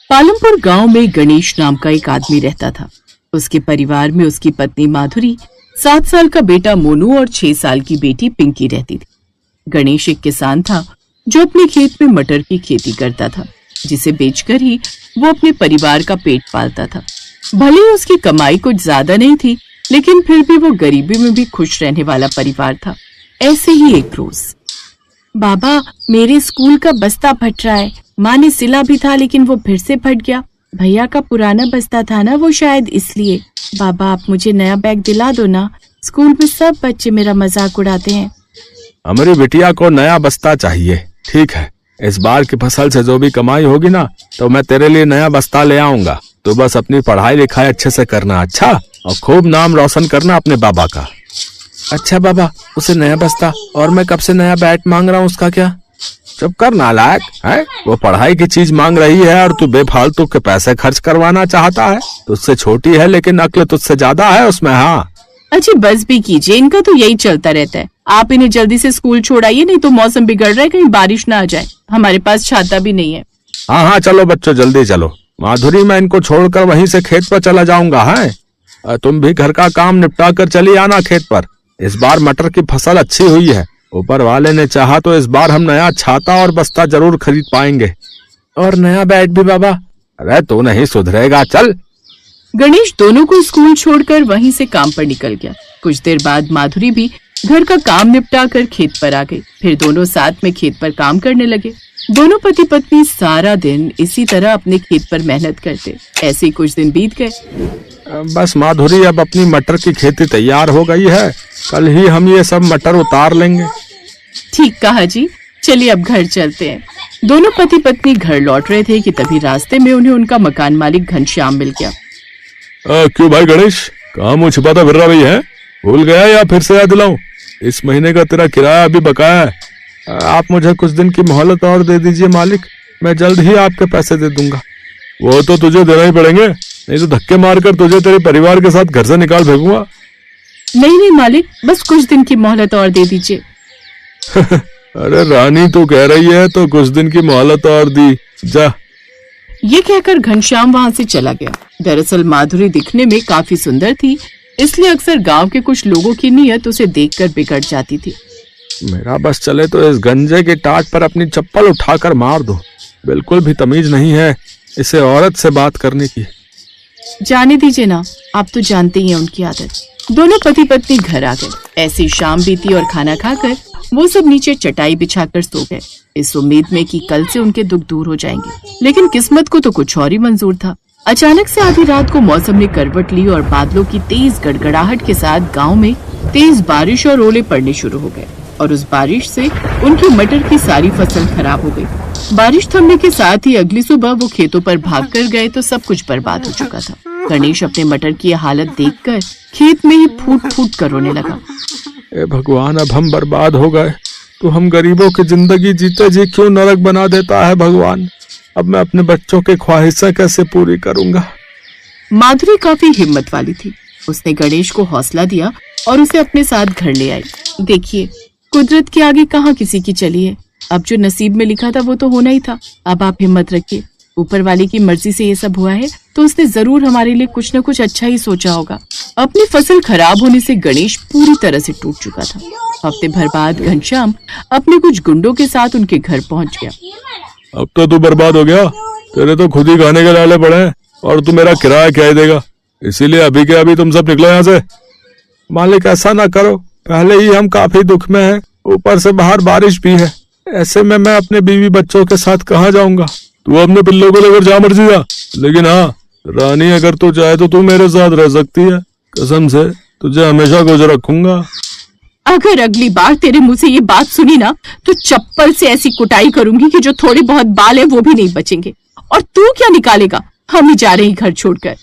पालमपुर गांव में गणेश नाम का एक आदमी रहता था। उसके परिवार में उसकी पत्नी माधुरी, 7 साल का बेटा मोनू और 6 साल की बेटी पिंकी रहती थी। गणेश एक किसान था जो अपने खेत में मटर की खेती करता था, जिसे बेचकर ही वो अपने परिवार का पेट पालता था। भले ही उसकी कमाई कुछ ज्यादा नहीं थी, लेकिन फिर भी वो गरीबी में भी खुश रहने वाला परिवार था। ऐसे ही एक रोज, बाबा मेरे स्कूल का बस्ता फट रहा है। माँ ने सिला भी था लेकिन वो फिर से फट गया। भैया का पुराना बस्ता था ना, वो शायद इसलिए। बाबा आप मुझे नया बैग दिला दो ना, स्कूल में सब बच्चे मेरा मजाक उड़ाते हैं। हमारी बिटिया को नया बस्ता चाहिए। ठीक है, इस बार की फसल से जो भी कमाई होगी ना, तो मैं तेरे लिए नया बस्ता ले आऊंगा। तो बस अपनी पढ़ाई लिखाई अच्छे से करना, अच्छा, और खूब नाम रोशन करना अपने बाबा का। अच्छा बाबा, उसे नया बस्ता, और मैं कब से नया बैट मांग रहा हूँ, उसका क्या? चुप कर नालायक, है वो पढ़ाई की चीज मांग रही है और तू बेफालतू के पैसे खर्च करवाना चाहता है। तुझसे छोटी है लेकिन अक्ल तुझसे ज्यादा है उसमें। हाँ अच्छी बस भी कीजिए, इनका तो यही चलता रहता है। आप इन्हें जल्दी से स्कूल छोड़ाइए, नहीं तो मौसम बिगड़ रहा है, कहीं बारिश ना आ जाए। हमारे पास छाता भी नहीं है। हाँ हाँ चलो बच्चों, जल्दी चलो। माधुरी, मैं इनको छोड़कर वहीं से खेत पर चला जाऊंगा। है तुम भी घर का काम निपटा कर चली आना खेत पर। इस बार मटर की फसल अच्छी हुई है। ऊपर वाले ने चाहा तो इस बार हम नया छाता और बस्ता जरूर खरीद पाएंगे, और नया बैग भी बाबा। अरे तू नहीं सुधरेगा, चल। गणेश दोनों को स्कूल छोड़कर वहीं से काम पर निकल गया। कुछ देर बाद माधुरी भी घर का काम निपटा कर खेत पर आ गई। फिर दोनों साथ में खेत पर काम करने लगे। दोनों पति पत्नी सारा दिन इसी तरह अपने खेत पर मेहनत करते। ऐसे ही कुछ दिन बीत गए। बस माधुरी, अब अपनी मटर की खेती तैयार हो गई है। कल ही हम ये सब मटर उतार लेंगे। ठीक कहा जी, चलिए अब घर चलते हैं। दोनों पति पत्नी घर लौट रहे थे कि तभी रास्ते में उन्हें उनका मकान मालिक घनश्याम मिल गया। क्यों भाई गणेश, कहाँ मुँह छिपाता फिर रहा भाई है? भूल गया या फिर से याद दिलाऊं? इस महीने का तेरा किराया अभी बकाया है। आप मुझे कुछ दिन की मोहलत और दे दीजिए मालिक, मैं जल्द ही आपके पैसे दे दूंगा। वो तो तुझे देना ही पड़ेंगे, नहीं तो धक्के मारकर तुझे तेरे परिवार के साथ घर से निकाल फेंकूंगा। नहीं मालिक, बस कुछ दिन की मोहलत और दे दीजिए। अरे रानी तू कह रही है तो कुछ दिन की मोहलत और दी जा। ये कहकर घनश्याम वहाँ से चला गया। दरअसल माधुरी दिखने में काफी सुंदर थी, इसलिए अक्सर गांव के कुछ लोगों की नीयत उसे देखकर बिगड़ जाती थी। मेरा बस चले तो इस गंजे की टाट पर अपनी चप्पल उठाकर मार दो। बिल्कुल भी तमीज नहीं है इसे औरत से बात करने की। जाने दीजिए ना, आप तो जानते ही हैं उनकी आदत। दोनों पति पत्नी घर आ गए। ऐसी शाम बीती और खाना खाकर वो सब नीचे चटाई बिछाकर सो गए, इस उम्मीद में कि कल से उनके दुख दूर हो जाएंगे। लेकिन किस्मत को तो कुछ और ही मंजूर था। अचानक से आधी रात को मौसम ने करवट ली और बादलों की तेज गड़गड़ाहट के साथ गांव में तेज बारिश और ओले पड़ने शुरू हो गए, और उस बारिश से उनकी मटर की सारी फसल खराब हो गई। बारिश थमने के साथ ही अगली सुबह वो खेतों पर भागकर गए तो सब कुछ बर्बाद हो चुका था। गणेश अपने मटर की हालत देखकर खेत में ही फूट फूट कर रोने लगा। ए भगवान, अब हम बर्बाद हो गए। तो हम गरीबों की जिंदगी जीते जी क्यों नरक बना देता है भगवान। अब मैं अपने बच्चों की ख्वाहिशें कैसे पूरी करूंगा। माधुरी काफी हिम्मत वाली थी। उसने गणेश को हौसला दिया और उसे अपने साथ घर ले आई। देखिए, कुदरत के आगे कहाँ किसी की चली है। अब जो नसीब में लिखा था वो तो होना ही था। अब आप हिम्मत रखिए, ऊपर वाले की मर्जी से ये सब हुआ है तो उसने जरूर हमारे लिए कुछ न कुछ अच्छा ही सोचा होगा। अपनी फसल खराब होने से गणेश पूरी तरह से टूट चुका था। हफ्ते भर बाद घनश्याम अपने कुछ गुंडों के साथ उनके घर पहुंच गया। अब तो तू बर्बाद हो गया, तेरे तो खुद ही खाने के लाले पड़े हैं, और तू मेरा किराया क्या ही देगा। इसीलिए अभी के अभी तुम सब निकलो यहाँ से। मालिक ऐसा ना करो, पहले ही हम काफी दुख में हैं, ऊपर से बाहर बारिश भी है। ऐसे में मैं अपने बीवी बच्चों के साथ कहाँ जाऊंगा। तू अपने पिल्लों को लेकर जा मर्जी जा, लेकिन हाँ रानी, अगर तू चाहे तो तू मेरे साथ रह सकती है। कसम से तुझे हमेशा गोज रखूंगा। अगर अगली बार तेरे मुंह से ये बात सुनी ना तो चप्पल से ऐसी कुटाई करूंगी कि जो थोड़े बहुत बाल है वो भी नहीं बचेंगे। और तू क्या निकालेगा, हम ही जा रहे हैं घर छोड़कर।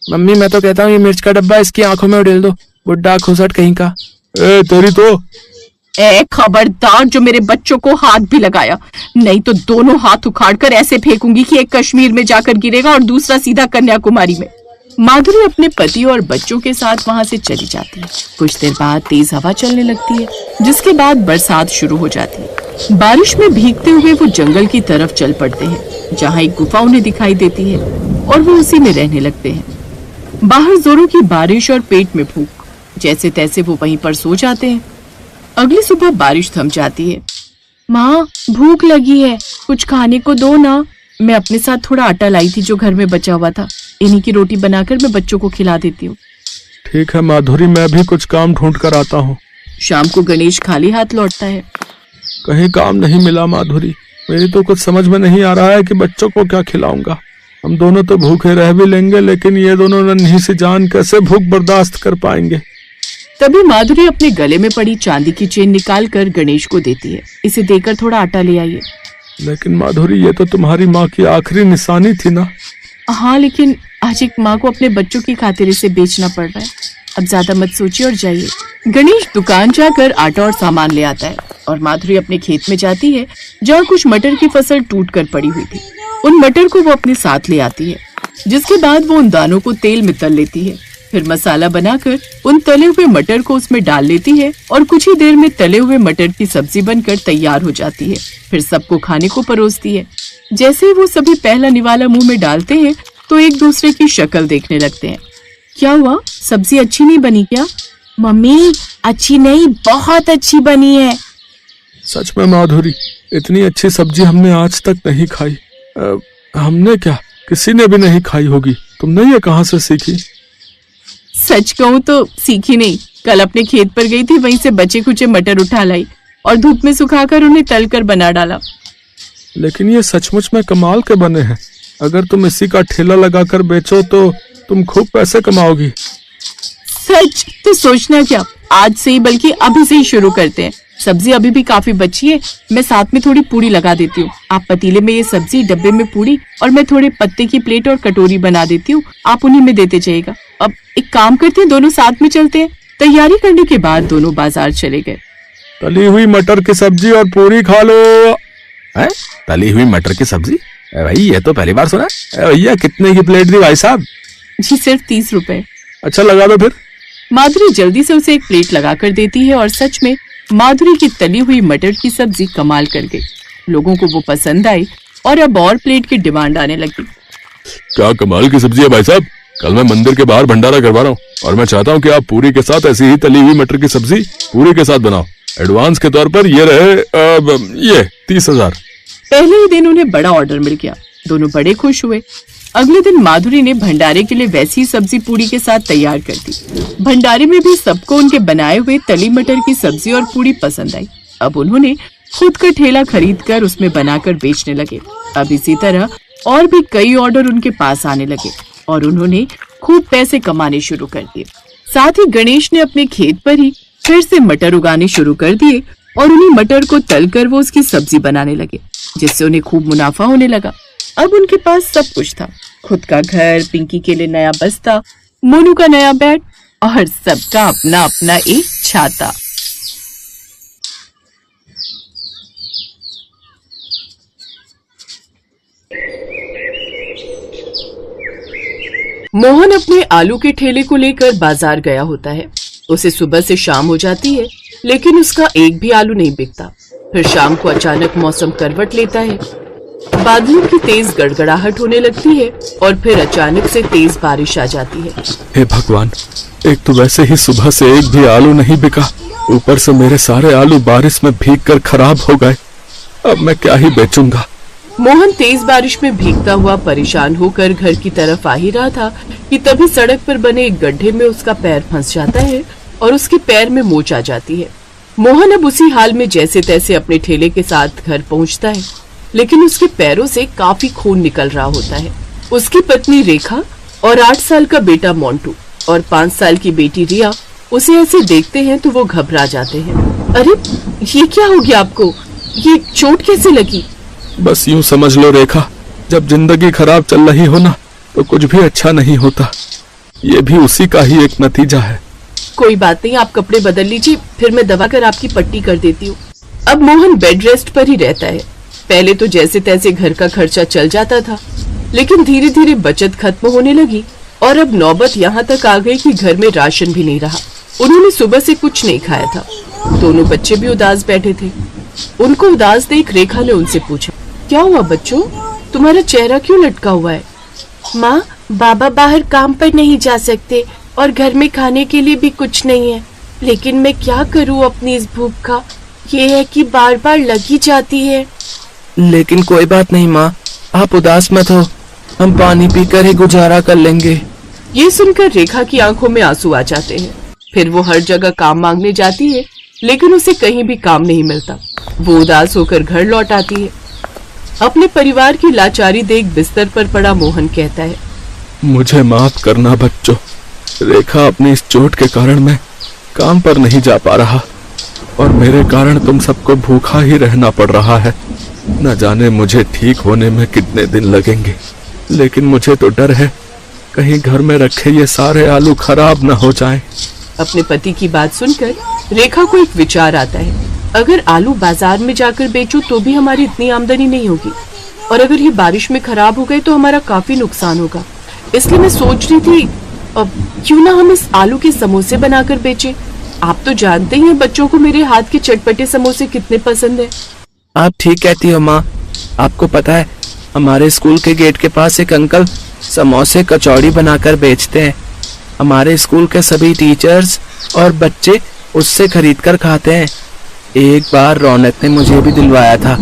मम्मी मैं तो कहता हूँ ये मिर्च का डब्बा इसकी आंखों में उड़ेल दो, बुड्ढा खुसट कहीं का। तेरी तो खबरदार, जो मेरे बच्चों को हाथ भी लगाया, नहीं तो दोनों हाथ उखाड़कर ऐसे फेंकूंगी कि एक कश्मीर में जाकर गिरेगा और दूसरा सीधा कन्याकुमारी में। माधुरी अपने पति और बच्चों के साथ वहां से चली जाती है। कुछ देर बाद तेज हवा चलने लगती है, जिसके बाद बरसात शुरू हो जाती है। बारिश में भीगते हुए वो जंगल की तरफ चल पड़ते हैं, जहाँ एक गुफा उन्हें दिखाई देती है और वो उसी में रहने लगते हैं। बाहर जोरों की बारिश और पेट में भूख, जैसे तैसे वो वहीं पर सो जाते हैं। अगली सुबह बारिश थम जाती है। माँ, भूख लगी है, कुछ खाने को दो ना। मैं अपने साथ थोड़ा आटा लाई थी जो घर में बचा हुआ था, इन्हीं की रोटी बनाकर मैं बच्चों को खिला देती हूँ। ठीक है माधुरी, मैं भी कुछ काम ढूंढ कर आता हूँ। शाम को गणेश खाली हाथ लौटता है। कहीं काम नहीं मिला माधुरी, मेरी तो कुछ समझ में नहीं आ रहा है कि बच्चों को क्या खिलाऊंगा। हम दोनों तो भूखे रह भी लेंगे, लेकिन ये दोनों नन्ही सी जान कैसे भूख बर्दाश्त कर पाएंगे। तभी माधुरी अपने गले में पड़ी चांदी की चेन निकाल कर गणेश को देती है। इसे देकर थोड़ा आटा ले आइए। लेकिन माधुरी, ये तो तुम्हारी माँ की आखिरी निशानी थी ना। हाँ, लेकिन आज एक माँ को अपने बच्चों की खातिर इसे बेचना पड़ रहा है। अब ज्यादा मत सोचिए और जाइए। गणेश दुकान जाकर आटा और सामान ले आता है और माधुरी अपने खेत में जाती है, जहाँ कुछ मटर की फसल टूट कर पड़ी हुई थी। उन मटर को वो अपने साथ ले आती है, जिसके बाद वो उन दानों को तेल में तल लेती है। फिर मसाला बनाकर उन तले हुए मटर को उसमें डाल लेती है और कुछ ही देर में तले हुए मटर की सब्जी बनकर तैयार हो जाती है। फिर सबको खाने को परोसती है। जैसे ही वो सभी पहला निवाला मुंह में डालते हैं तो एक दूसरे की शक्ल देखने लगते हैं। क्या हुआ, सब्जी अच्छी नहीं बनी क्या? मम्मी, अच्छी नहीं, बहुत अच्छी बनी है। सच में माधुरी, इतनी अच्छी सब्जी हमने आज तक नहीं खाई। हमने क्या, किसी ने भी नहीं खाई होगी। तुमने ये कहाँ से सीखी? सच कहूँ तो सीखी नहीं, कल अपने खेत पर गई थी, वहीं से बचे कुचे मटर उठा लाई और धूप में सुखाकर उन्हें तलकर बना डाला। लेकिन ये सचमुच में कमाल के बने हैं। अगर तुम इसी का ठेला लगाकर बेचो तो तुम खूब पैसे कमाओगी। सच तो सोचना क्या, आज से ही बल्कि अभी से ही शुरू करते हैं। सब्जी अभी भी काफी बची है, मैं साथ में थोड़ी पूड़ी लगा देती हूँ। आप पतीले में ये सब्जी, डब्बे में पूड़ी और मैं थोड़े पत्ते की प्लेट और कटोरी बना देती हूँ, आप उन्हीं में देते जाइएगा। अब एक काम करते हैं, दोनों साथ में चलते हैं। तैयारी करने के बाद दोनों बाजार चले गए। तली हुई मटर की सब्जी और पूरी खा लो। है? तली हुई मटर की सब्जी? भाई ये तो पहली बार सुना। भैया कितने की प्लेट दी भाई साहब? जी सिर्फ 30 रुपए। अच्छा लगा दो फिर। माधुरी जल्दी से उसे एक प्लेट लगा कर देती है और सच में माधुरी की तली हुई मटर की सब्जी कमाल कर गई। लोगों को वो पसंद आई और अब और प्लेट की डिमांड आने लगी। क्या कमाल की सब्जी है भाई साहब। कल मैं मंदिर के बाहर भंडारा करवा रहा हूँ और मैं चाहता हूँ कि आप पूरी के साथ ऐसी ही तली हुई मटर की सब्जी पूरी के साथ बनाओ। एडवांस के तौर पर ये रहे ये 30,000। पहले ही दिन उन्हें बड़ा ऑर्डर मिल गया। दोनों बड़े खुश हुए। अगले दिन माधुरी ने भंडारे के लिए वैसी ही सब्जी पूरी के साथ तैयार कर दी। भंडारे में भी सबको उनके बनाए हुए तली मटर की सब्जी और पूरी पसंद आई। अब उन्होंने खुद का ठेला खरीद कर उसमें बनाकर बेचने लगे। अब इसी तरह और भी कई ऑर्डर उनके पास आने लगे और उन्होंने खूब पैसे कमाने शुरू कर दिए। साथ ही गणेश ने अपने खेत पर ही फिर से मटर उगाने शुरू कर दिए और उन्हीं मटर को तलकर वो उसकी सब्जी बनाने लगे, जिससे उन्हें खूब मुनाफा होने लगा। अब उनके पास सब कुछ था, खुद का घर, पिंकी के लिए नया बस्ता, मोनू का नया बैट और सबका अपना अपना एक छाता। मोहन अपने आलू के ठेले को लेकर बाजार गया होता है। उसे सुबह से शाम हो जाती है, लेकिन उसका एक भी आलू नहीं बिकता। फिर शाम को अचानक मौसम करवट लेता है। बादलों की तेज गड़गड़ाहट होने लगती है और फिर अचानक से तेज बारिश आ जाती है। हे भगवान, एक तो वैसे ही सुबह से एक भी आलू नहीं बिका, ऊपर से मेरे सारे आलू बारिश में भीगकर खराब हो गए। अब मैं क्या ही बेचूंगा। मोहन तेज बारिश में भीगता हुआ परेशान होकर घर की तरफ आ ही रहा था कि तभी सड़क पर बने एक गड्ढे में उसका पैर फंस जाता है और उसके पैर में मोच आ जाती है। मोहन अब उसी हाल में जैसे तैसे अपने ठेले के साथ घर पहुंचता है, लेकिन उसके पैरों से काफी खून निकल रहा होता है। उसकी पत्नी रेखा और 8 साल का बेटा मोंटू और 5 साल की बेटी रिया उसे ऐसे देखते हैं तो वो घबरा जाते हैं। अरे ये क्या हो गया आपको? ये चोट कैसे लगी? बस यूं समझ लो रेखा, जब जिंदगी खराब चल रही हो ना तो कुछ भी अच्छा नहीं होता। ये भी उसी का ही एक नतीजा है। कोई बात नहीं, आप कपड़े बदल लीजिए, फिर मैं दवा कर आपकी पट्टी कर देती हूँ। अब मोहन बेड रेस्ट पर ही रहता है। पहले तो जैसे तैसे घर का खर्चा चल जाता था, लेकिन धीरे धीरे बचत खत्म होने लगी और अब नौबत यहाँ तक आ गई कि घर में राशन भी नहीं रहा। उन्होंने सुबह से कुछ नहीं खाया था। दोनों बच्चे भी उदास बैठे थे। उनको उदास देख रेखा ने उनसे पूछा, क्या हुआ बच्चों, तुम्हारा चेहरा क्यों लटका हुआ है? माँ, बाबा बाहर काम पर नहीं जा सकते और घर में खाने के लिए भी कुछ नहीं है, लेकिन मैं क्या करूँ अपनी इस भूख का, ये है कि बार बार लगी जाती है। लेकिन कोई बात नहीं माँ, आप उदास मत हो, हम पानी पीकर ही गुजारा कर लेंगे। ये सुनकर रेखा की आंखों में आंसू आ जाते हैं। फिर वो हर जगह काम मांगने जाती है, लेकिन उसे कहीं भी काम नहीं मिलता। वो उदास होकर घर लौट आती है। अपने परिवार की लाचारी देख बिस्तर पर पड़ा मोहन कहता है, मुझे माफ करना बच्चों, रेखा अपनी इस चोट के कारण मैं काम पर नहीं जा पा रहा और मेरे कारण तुम सबको भूखा ही रहना पड़ रहा है। न जाने मुझे ठीक होने में कितने दिन लगेंगे, लेकिन मुझे तो डर है कहीं घर में रखे ये सारे आलू खराब न हो जाएं। अपने पति की बात सुनकर रेखा को एक विचार आता है, अगर आलू बाजार में जाकर बेचूं तो भी हमारी इतनी आमदनी नहीं होगी, और अगर ये बारिश में खराब हो गए तो हमारा काफी नुकसान होगा। इसलिए मैं सोच रही थी, अब क्यों ना हम इस आलू के समोसे बनाकर बेचें। आप तो जानते ही हैं बच्चों को मेरे हाथ के चटपटे समोसे कितने पसंद है। आप ठीक कहती हो माँ, आपको पता है हमारे स्कूल के गेट के पास एक अंकल समोसे कचौड़ी बनाकर बेचते हैं। हमारे स्कूल के सभी टीचर्स और बच्चे उससे खरीदकर खाते हैं। एक बार रौनक ने मुझे भी दिलवाया था,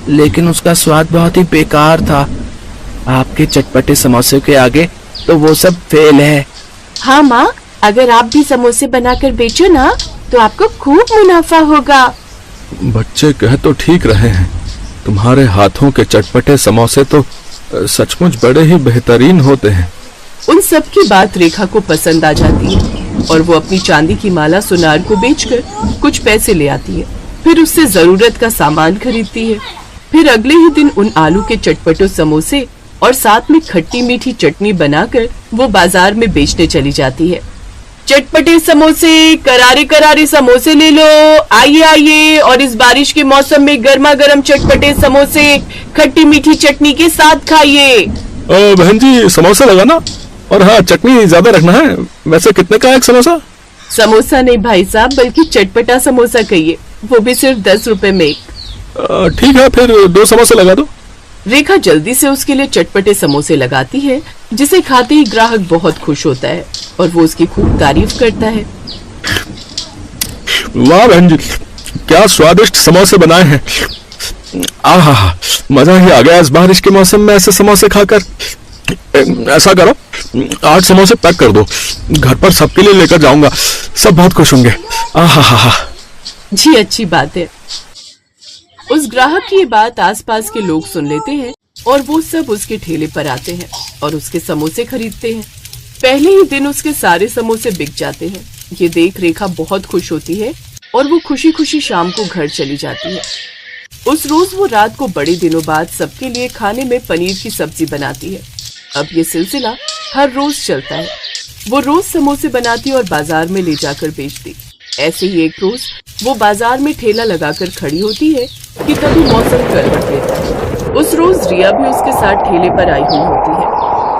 लेकिन उसका स्वाद बहुत ही बेकार था। आपके चटपटे समोसे के आगे तो वो सब फेल है। हाँ माँ, अगर आप भी समोसे बनाकर बेचो ना तो आपको खूब मुनाफा होगा। बच्चे कह तो ठीक रहे हैं, तुम्हारे हाथों के चटपटे समोसे तो सचमुच बड़े ही बेहतरीन होते हैं। उन सब की बात रेखा को पसंद आ जाती है और वो अपनी चांदी की माला सुनार को बेचकर कुछ पैसे ले आती है। फिर उससे जरूरत का सामान खरीदती है। फिर अगले ही दिन उन आलू के चटपटे समोसे और साथ में खट्टी मीठी चटनी बनाकर वो बाजार में बेचने चली जाती है। चटपटे समोसे, करारे करारे समोसे ले लो, आइए आइए, और इस बारिश के मौसम में गर्मा गर्म चटपटे समोसे खट्टी मीठी चटनी के साथ खाइए। बहन जी, समोसा लगाना, और हाँ चटनी ज्यादा रखना है। वैसे कितने का है एक समोसा? समोसा नहीं भाई साहब, बल्कि चटपटा समोसा कहिए, वो भी सिर्फ 10 रुपए में एक। ठीक है, फिर 2 समोसे लगा दो। रेखा जल्दी से उसके लिए चटपटे समोसे लगाती है, जिसे खाते ही ग्राहक बहुत खुश होता है और वो उसकी खूब तारीफ करता है। वाह बहन जी, क्या स्वादिष्ट समोसे बनाए हैं। आहा, मजा ही आ गया इस बारिश के मौसम में ऐसे समोसे खाकर। ऐसा करो, 8 समोसे पैक कर दो, घर पर सबके लिए लेकर जाऊंगा, सब बहुत खुश होंगे। आहा। जी अच्छी बात है। उस ग्राहक की ये बात आसपास के लोग सुन लेते हैं और वो सब उसके ठेले पर आते हैं और उसके समोसे खरीदते हैं। पहले ही दिन उसके सारे समोसे बिक जाते हैं। ये देख रेखा बहुत खुश होती है और वो खुशी खुशी शाम को घर चली जाती है। उस रोज वो रात को बड़े दिनों बाद सबके लिए खाने में पनीर की सब्जी बनाती है। अब ये सिलसिला हर रोज चलता है। वो रोज समोसे बनाती और बाजार में ले जाकर बेचती। ऐसे ही एक रोज वो बाजार में ठेला लगाकर खड़ी होती है कि तभी मौसम करवट लेता है। उस रोज रिया भी उसके साथ ठेले पर आई हुई होती है।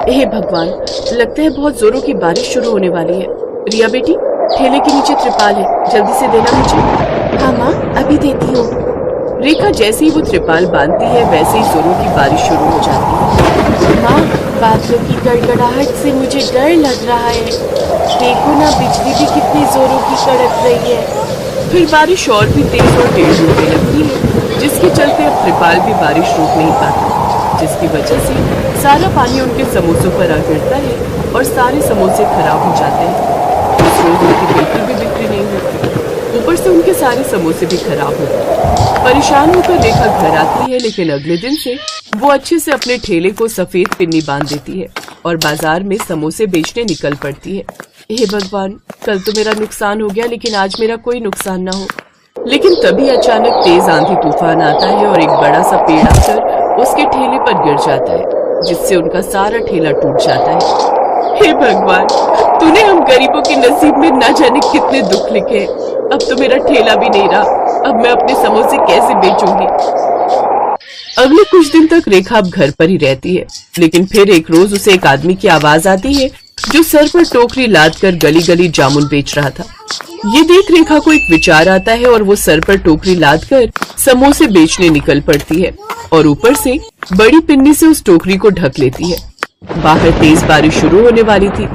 हे भगवान, लगता है बहुत जोरों की बारिश शुरू होने वाली है। रिया बेटी, ठेले के नीचे त्रिपाल है, जल्दी से देना मुझे। हाँ माँ, अभी देती हूँ। रेखा जैसे ही वो त्रिपाल बांधती है वैसे ही जोरों की बारिश शुरू हो जाती है। माँ, बादलों की गड़गड़ाहट से मुझे डर लग रहा है। देखो ना, बिजली भी कितनी जोरों की कड़क रही है। फिर बारिश और भी तेज और तेज होने लगती है, जिसके चलते अब त्रिपाल भी बारिश रोक नहीं पाता, जिसकी वजह से सारा पानी उनके समोसों पर आ गिरता है और सारे समोसे खराब हो जाते हैं। उस रोज उनकी बिल्कुल भी बिक्री नहीं होती, ऊपर से उनके सारे समोसे भी खराब हो गए। परेशान होकर रेखा घर आती है, लेकिन अगले दिन से वो अच्छे से अपने ठेले को सफेद पिन्नी बांध देती है और बाजार में समोसे बेचने निकल पड़ती है। हे भगवान, कल तो मेरा नुकसान हो गया, लेकिन आज मेरा कोई नुकसान ना हो। लेकिन तभी अचानक तेज आंधी तूफान आता है और एक बड़ा सा पेड़ आकर उसके ठेले पर गिर जाता है, जिससे उनका सारा ठेला टूट जाता है। हे भगवान, तूने हम गरीबों के नसीब में ना जाने कितने दुख लिखे। अब तो मेरा ठेला भी नहीं रहा, अब मैं अपने समोसे कैसे बेचूंगी। अगले कुछ दिन तक रेखा अब घर पर ही रहती है, लेकिन फिर एक रोज उसे एक आदमी की आवाज आती है जो सर पर टोकरी लाद कर गली गली जामुन बेच रहा था। ये देख रेखा को एक विचार आता है और वो सर पर टोकरी लाद कर समोसे बेचने निकल पड़ती है और ऊपर से बड़ी पिन्नी से उस टोकरी को ढक लेती है। बाहर तेज बारिश शुरू होने वाली थी,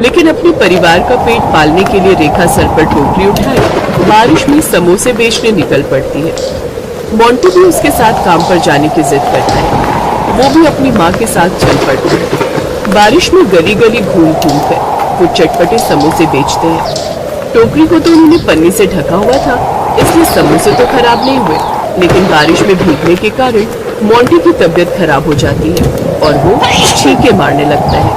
लेकिन अपने परिवार का पेट पालने के लिए रेखा सर पर टोकरी उठाए बारिश में समोसे बेचने निकल पड़ती है। मोंटू भी उसके साथ काम पर जाने की जिद करता है। वो भी अपनी माँ के साथ चल पड़ता है। बारिश में गली गली घूम घूम कर वो चटपटे समोसे बेचते हैं। टोकरी को तो उन्होंने पन्नी से ढका हुआ था, इसलिए समोसे तो खराब नहीं हुए, लेकिन बारिश में भीगने के कारण मोंटी की तबीयत खराब हो जाती है और वो छींके मारने लगता है।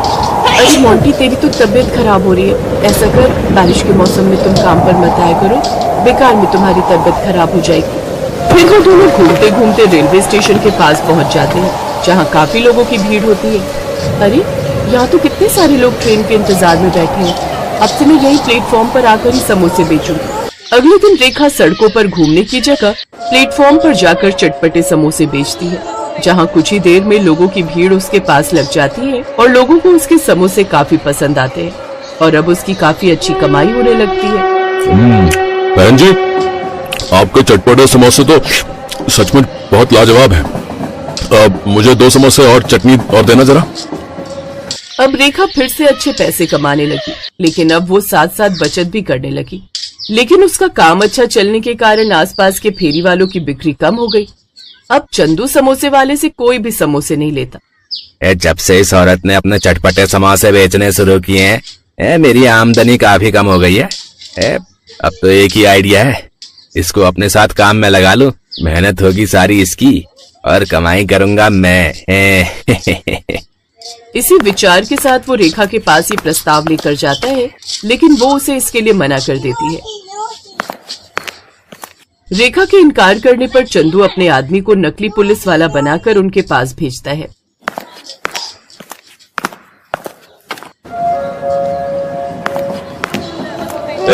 अरे मोंटी, तेरी तो तबीयत खराब हो रही है। ऐसा कर, बारिश के मौसम में तुम काम पर मत आया करो, बेकार में तुम्हारी तबीयत खराब हो जाएगी। फिर वो दोनों घूमते घूमते रेलवे स्टेशन के पास पहुंच जाते हैं, जहाँ काफी लोगों की भीड़ होती है। अरे, यहाँ तो कितने सारे लोग ट्रेन के इंतजार में बैठे हैं। अब से मैं यही प्लेटफॉर्म पर आकर ही समोसे बेचूंगी। अगले दिन रेखा सड़कों पर घूमने की जगह प्लेटफॉर्म पर जाकर चटपटे समोसे बेचती है, जहाँ कुछ ही देर में लोगों की भीड़ उसके पास लग जाती है और लोगों को उसके समोसे काफी पसंद आते हैं और अब उसकी काफी अच्छी कमाई होने लगती है। बहन जी, आपके चटपटे समोसे तो सचमुच बहुत लाजवाब है। अब मुझे 2 समोसे और चटनी और देना जरा। अब रेखा फिर से अच्छे पैसे कमाने लगी, लेकिन अब वो साथ साथ बचत भी करने लगी। लेकिन उसका काम अच्छा चलने के कारण आसपास के फेरी वालों की बिक्री कम हो गई। अब चंदू समोसे वाले से कोई भी समोसे नहीं लेता। जब से इस औरत ने अपने चटपटे समोसे बेचने शुरू किए हैं, मेरी आमदनी काफी कम हो गई है। अब तो एक ही आइडिया है, इसको अपने साथ काम में लगा लूं। मेहनत होगी सारी इसकी और कमाई करूंगा मैं। इसी विचार के साथ वो रेखा के पास ही प्रस्ताव लेकर जाता है, लेकिन वो उसे इसके लिए मना कर देती है। रेखा के इनकार करने पर चंदू अपने आदमी को नकली पुलिस वाला बनाकर उनके पास भेजता है।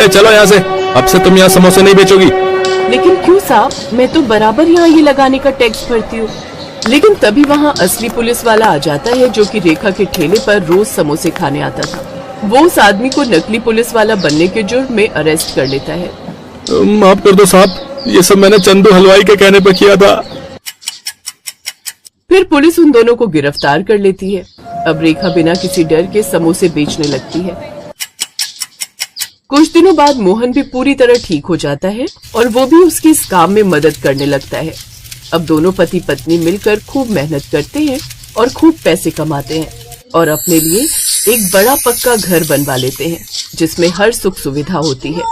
चलो यहाँ से, अब से तुम यहाँ समोसे नहीं बेचोगी। लेकिन क्यों साहब, मैं तो बराबर यहाँ ये लगाने का टैक्स भरती हूँ। लेकिन तभी वहाँ असली पुलिस वाला आ जाता है, जो कि रेखा के ठेले पर रोज समोसे खाने आता था। वो उस आदमी को नकली पुलिस वाला बनने के जुर्म में अरेस्ट कर लेता है। माफ कर दो साहब, ये सब मैंने चंदू हलवाई के कहने पर किया था। फिर पुलिस उन दोनों को गिरफ्तार कर लेती है। अब रेखा बिना किसी डर के समोसे बेचने लगती है। कुछ दिनों बाद मोहन भी पूरी तरह ठीक हो जाता है और वो भी उसकी इस काम में मदद करने लगता है। अब दोनों पति पत्नी मिलकर खूब मेहनत करते हैं और खूब पैसे कमाते हैं और अपने लिए एक बड़ा पक्का घर बनवा लेते हैं, जिसमें हर सुख सुविधा होती है।